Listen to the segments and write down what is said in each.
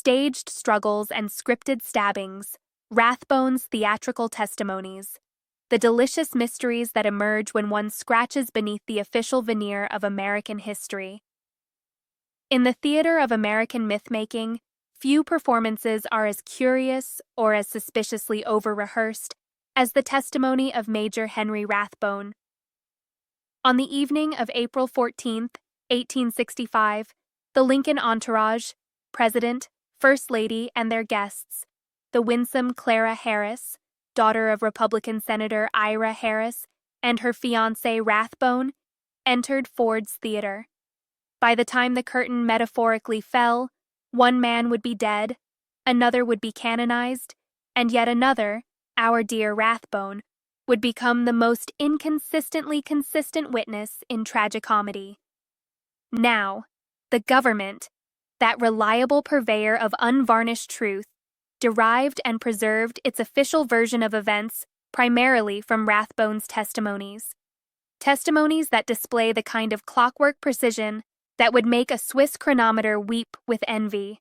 staged struggles and scripted stabbings, Rathbone's theatrical testimonies, the delicious mysteries that emerge when one scratches beneath the official veneer of American history. In the theater of American myth-making, few performances are as curious or as suspiciously over-rehearsed as the testimony of Major Henry Rathbone. On the evening of April 14, 1865, the Lincoln entourage, President, First Lady, and their guests, the winsome Clara Harris, daughter of Republican Senator Ira Harris, and her fiancé Rathbone, entered Ford's Theater. By the time the curtain metaphorically fell, one man would be dead, another would be canonized, and yet another, our dear Rathbone, would become the most inconsistently consistent witness in tragicomedy. Now, the government, that reliable purveyor of unvarnished truth, derived and preserved its official version of events primarily from Rathbone's testimonies. Testimonies that display the kind of clockwork precision that would make a Swiss chronometer weep with envy.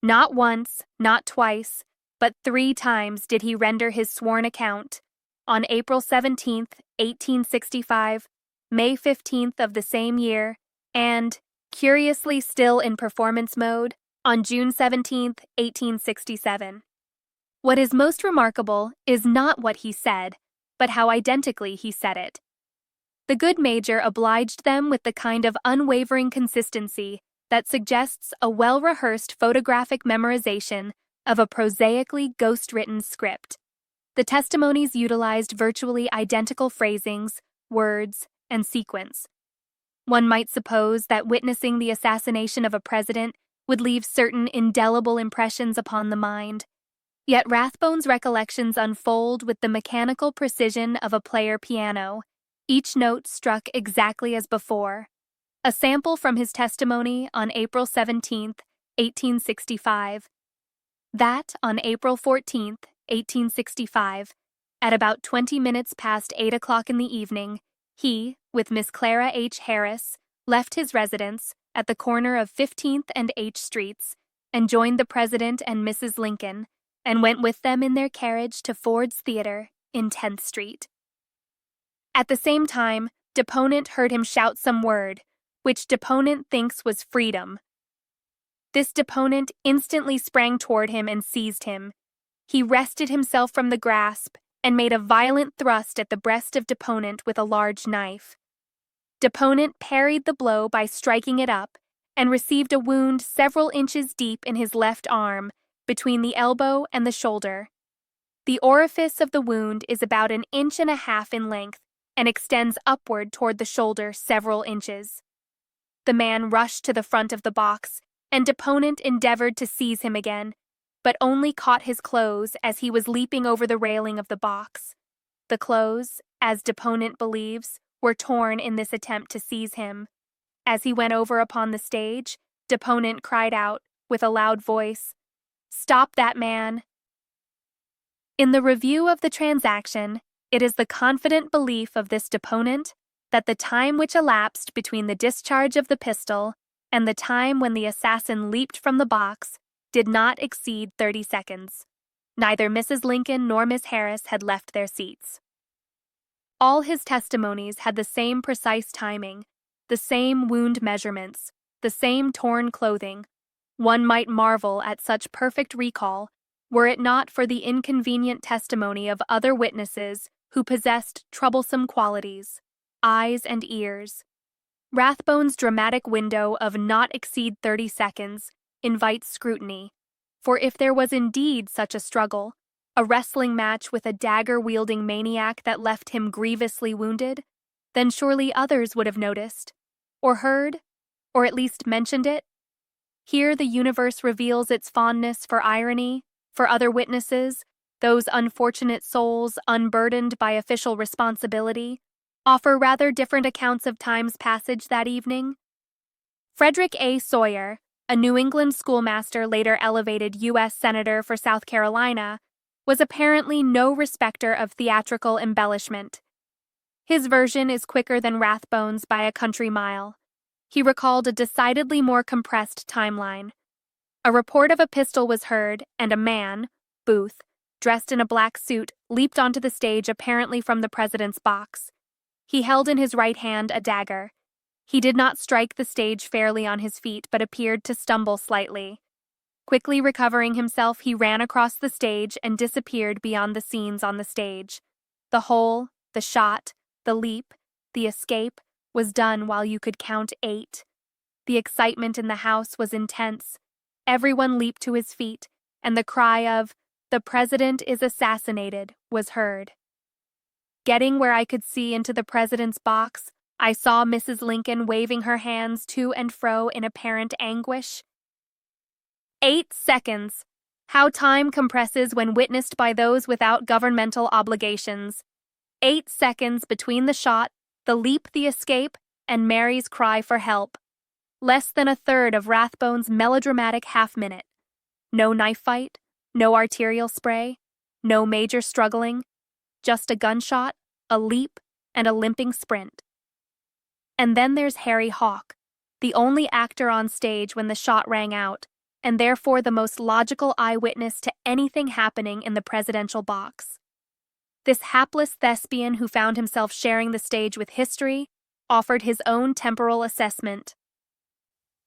Not once, not twice, but 3 times did he render his sworn account, on April 17, 1865, May 15 of the same year, and, curiously still in performance mode, on June 17, 1867. What is most remarkable is not what he said, but how identically he said it. The good Major obliged them with the kind of unwavering consistency that suggests a well-rehearsed photographic memorization of a prosaically ghost-written script. The testimonies utilized virtually identical phrasings, words, and sequence. One might suppose that witnessing the assassination of a president would leave certain indelible impressions upon the mind. Yet Rathbone's recollections unfold with the mechanical precision of a player piano, each note struck exactly as before. A sample from his testimony on April 17, 1865. That on April 14, 1865, at about 20 minutes past 8 o'clock in the evening, he, with Miss Clara H. Harris, left his residence at the corner of 15th and H Streets and joined the President and Mrs. Lincoln and went with them in their carriage to Ford's Theater in 10th Street. At the same time, deponent heard him shout some word, which deponent thinks was freedom. This deponent instantly sprang toward him and seized him. He wrested himself from the grasp and made a violent thrust at the breast of deponent with a large knife. Deponent parried the blow by striking it up and received a wound several inches deep in his left arm, between the elbow and the shoulder. The orifice of the wound is about 1.5 inches in length and extends upward toward the shoulder several inches. The man rushed to the front of the box, and deponent endeavored to seize him again, but only caught his clothes as he was leaping over the railing of the box. The clothes, as deponent believes, were torn in this attempt to seize him. As he went over upon the stage, deponent cried out, with a loud voice, "Stop that man!" In the review of the transaction, it is the confident belief of this deponent that the time which elapsed between the discharge of the pistol and the time when the assassin leaped from the box did not exceed 30 seconds. Neither Mrs. Lincoln nor Miss Harris had left their seats. All his testimonies had the same precise timing, the same wound measurements, the same torn clothing. One might marvel at such perfect recall were it not for the inconvenient testimony of other witnesses who possessed troublesome qualities, eyes and ears. Rathbone's dramatic window of not exceed 30 seconds invites scrutiny, for if there was indeed such a struggle, a wrestling match with a dagger-wielding maniac that left him grievously wounded, then surely others would have noticed, or heard, or at least mentioned it. Here the universe reveals its fondness for irony, for other witnesses, those unfortunate souls unburdened by official responsibility, offer rather different accounts of time's passage that evening. Frederick A. Sawyer, a New England schoolmaster later elevated U.S. Senator for South Carolina, was apparently no respecter of theatrical embellishment. His version is quicker than Rathbone's by a country mile. He recalled a decidedly more compressed timeline. A report of a pistol was heard, and a man, Booth, dressed in a black suit, leaped onto the stage apparently from the president's box. He held in his right hand a dagger. He did not strike the stage fairly on his feet, but appeared to stumble slightly. Quickly recovering himself, he ran across the stage and disappeared beyond the scenes on the stage. The hole, the shot, the leap, the escape was done while you could count 8. The excitement in the house was intense. Everyone leaped to his feet, and the cry of, "The president is assassinated," was heard. Getting where I could see into the president's box, I saw Mrs. Lincoln waving her hands to and fro in apparent anguish. 8 seconds! How time compresses when witnessed by those without governmental obligations. 8 seconds between the shot, the leap, the escape, and Mary's cry for help. Less than a third of Rathbone's melodramatic half-minute. No knife fight, no arterial spray, no major struggling, just a gunshot, a leap, and a limping sprint. And then there's Harry Hawk, the only actor on stage when the shot rang out, and therefore the most logical eyewitness to anything happening in the presidential box. This hapless thespian who found himself sharing the stage with history offered his own temporal assessment.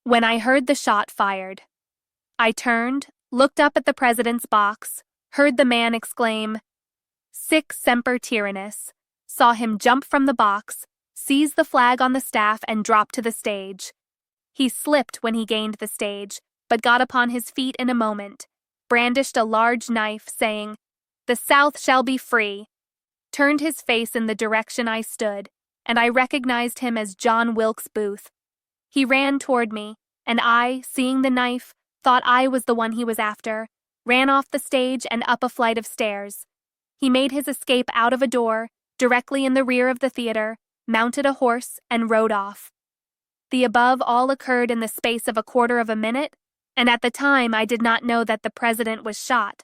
When I heard the shot fired, I turned, looked up at the president's box, heard the man exclaim, "Sic Semper Tyrannis," saw him jump from the box, seize the flag on the staff, and drop to the stage. He slipped when he gained the stage, but got upon his feet in a moment, brandished a large knife, saying, "The South shall be free," turned his face in the direction I stood, and I recognized him as John Wilkes Booth. He ran toward me, and I, seeing the knife, thought I was the one he was after, ran off the stage and up a flight of stairs. He made his escape out of a door, directly in the rear of the theater, mounted a horse, and rode off. The above all occurred in the space of 1/4 of a minute, and at the time I did not know that the president was shot,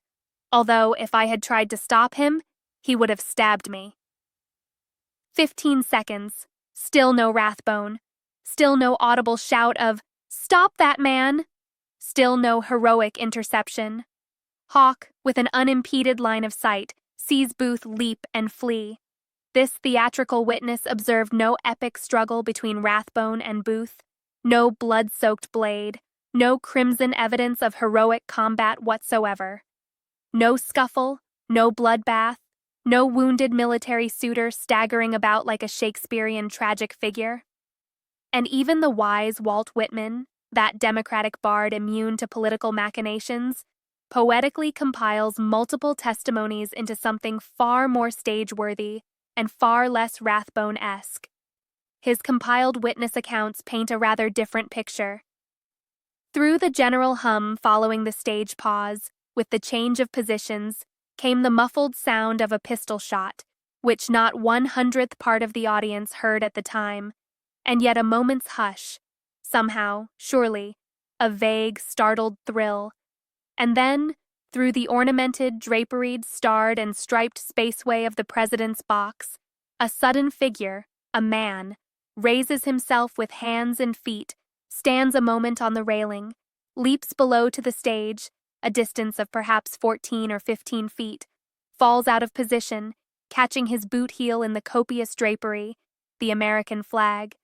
although if I had tried to stop him, he would have stabbed me. 15 seconds. Still no Rathbone. Still no audible shout of, "Stop that man!" Still no heroic interception. Hawk, with an unimpeded line of sight, sees Booth leap and flee. This theatrical witness observed no epic struggle between Rathbone and Booth, no blood-soaked blade, no crimson evidence of heroic combat whatsoever. No scuffle, no bloodbath, no wounded military suitor staggering about like a Shakespearean tragic figure. And even the wise Walt Whitman, that democratic bard immune to political machinations, poetically compiles multiple testimonies into something far more stage-worthy and far less Rathbone-esque. His compiled witness accounts paint a rather different picture. Through the general hum following the stage pause, with the change of positions, came the muffled sound of a pistol shot, which not 1/100th part of the audience heard at the time, and yet a moment's hush, somehow, surely, a vague, startled thrill. And then, through the ornamented, draperied, starred, and striped spaceway of the president's box, a sudden figure, a man, raises himself with hands and feet, stands a moment on the railing, leaps below to the stage, a distance of perhaps 14 or 15 feet, falls out of position, catching his boot heel in the copious drapery, the American flag,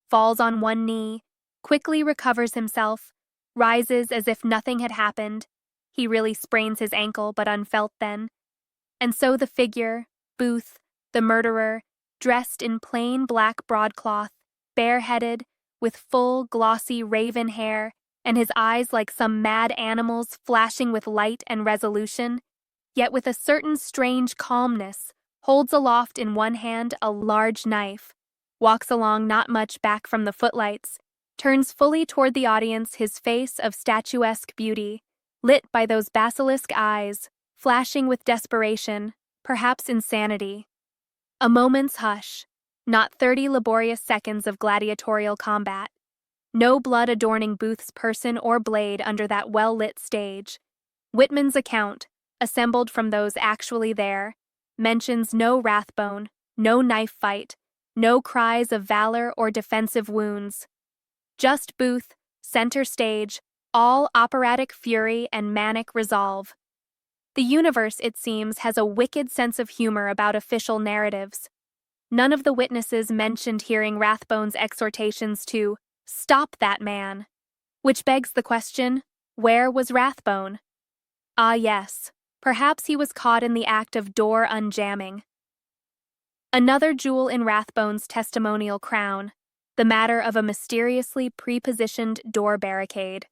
falls on one knee, quickly recovers himself, rises as if nothing had happened. He really sprains his ankle, but unfelt then. And so the figure, Booth, the murderer, dressed in plain black broadcloth, bareheaded, with full, glossy raven hair, and his eyes like some mad animal's flashing with light and resolution, yet with a certain strange calmness, holds aloft in one hand a large knife, walks along not much back from the footlights, turns fully toward the audience, his face of statuesque beauty, lit by those basilisk eyes, flashing with desperation, perhaps insanity. A moment's hush, not 30 laborious seconds of gladiatorial combat. No blood adorning Booth's person or blade under that well-lit stage. Whitman's account, assembled from those actually there, mentions no Rathbone, no knife fight, no cries of valor or defensive wounds. Just Booth, center stage, all operatic fury and manic resolve. The universe, it seems, has a wicked sense of humor about official narratives. None of the witnesses mentioned hearing Rathbone's exhortations to "stop that man," which begs the question, where was Rathbone? Ah yes, perhaps he was caught in the act of door unjamming. Another jewel in Rathbone's testimonial crown, the matter of a mysteriously prepositioned door barricade.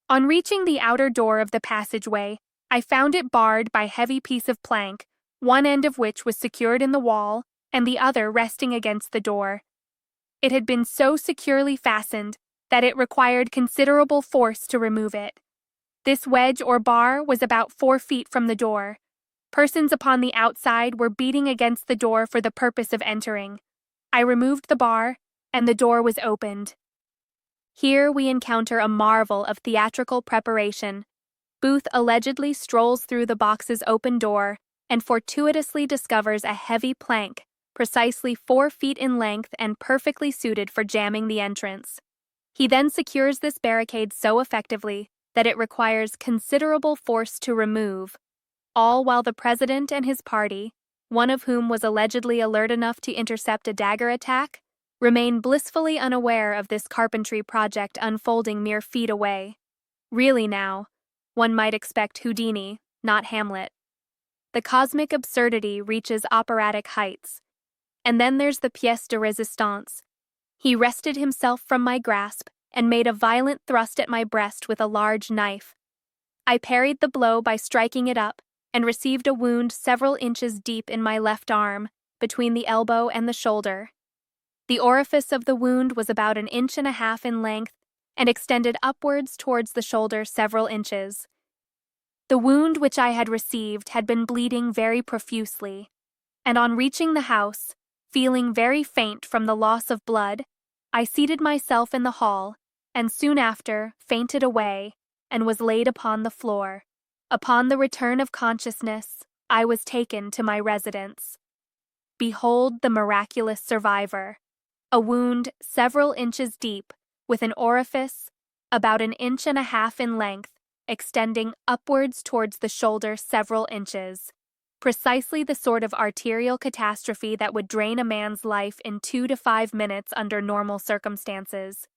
On reaching the outer door of the passageway, I found it barred by a heavy piece of plank, one end of which was secured in the wall and the other resting against the door. It had been so securely fastened that it required considerable force to remove it. This wedge or bar was about 4 feet from the door. Persons upon the outside were beating against the door for the purpose of entering. I removed the bar, and the door was opened. Here we encounter a marvel of theatrical preparation. Booth allegedly strolls through the box's open door and fortuitously discovers a heavy plank, precisely 4 feet in length and perfectly suited for jamming the entrance. He then secures this barricade so effectively that it requires considerable force to remove, all while the president and his party, one of whom was allegedly alert enough to intercept a dagger attack, remain blissfully unaware of this carpentry project unfolding mere feet away. Really now, one might expect Houdini, not Hamlet. The cosmic absurdity reaches operatic heights. And then there's the pièce de résistance. He wrested himself from my grasp and made a violent thrust at my breast with a large knife. I parried the blow by striking it up and received a wound several inches deep in my left arm, between the elbow and the shoulder. The orifice of the wound was about 1.5 inches in length and extended upwards towards the shoulder several inches. The wound which I had received had been bleeding very profusely, and on reaching the house, feeling very faint from the loss of blood, I seated myself in the hall, and soon after fainted away and was laid upon the floor. Upon the return of consciousness, I was taken to my residence. Behold the miraculous survivor, a wound several inches deep, with an orifice about 1.5 inches in length, extending upwards towards the shoulder several inches. Precisely the sort of arterial catastrophe that would drain a man's life in 2 to 5 minutes under normal circumstances.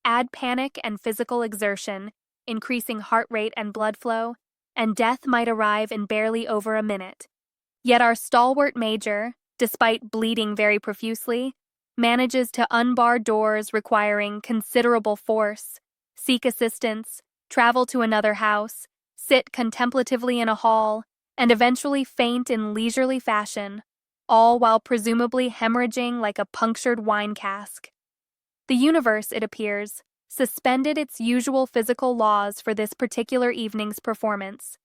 Add panic and physical exertion, increasing heart rate and blood flow, and death might arrive in barely over a minute. Yet our stalwart major, despite bleeding very profusely, manages to unbar doors requiring considerable force, seek assistance, travel to another house, sit contemplatively in a hall, and eventually faint in leisurely fashion, all while presumably hemorrhaging like a punctured wine cask. The universe, it appears, suspended its usual physical laws for this particular evening's performance.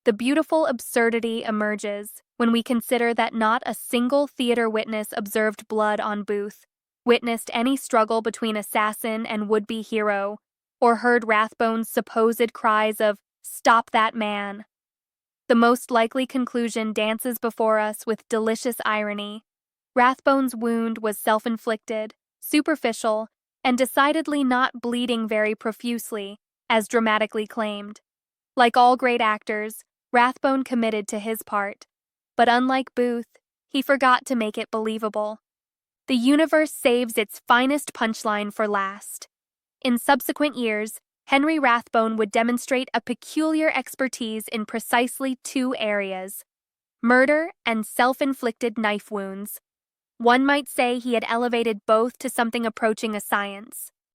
The beautiful absurdity emerges when we consider that not a single theater witness observed blood on Booth, witnessed any struggle between assassin and would-be hero, or heard Rathbone's supposed cries of "Stop that man." The most likely conclusion dances before us with delicious irony. Rathbone's wound was self-inflicted, superficial, and decidedly not bleeding very profusely, as dramatically claimed. Like all great actors, Rathbone committed to his part, but unlike Booth, he forgot to make it believable. The universe saves its finest punchline for last. In subsequent years, Henry Rathbone would demonstrate a peculiar expertise in precisely 2 areas: murder and self-inflicted knife wounds. One might say he had elevated both to something approaching a science.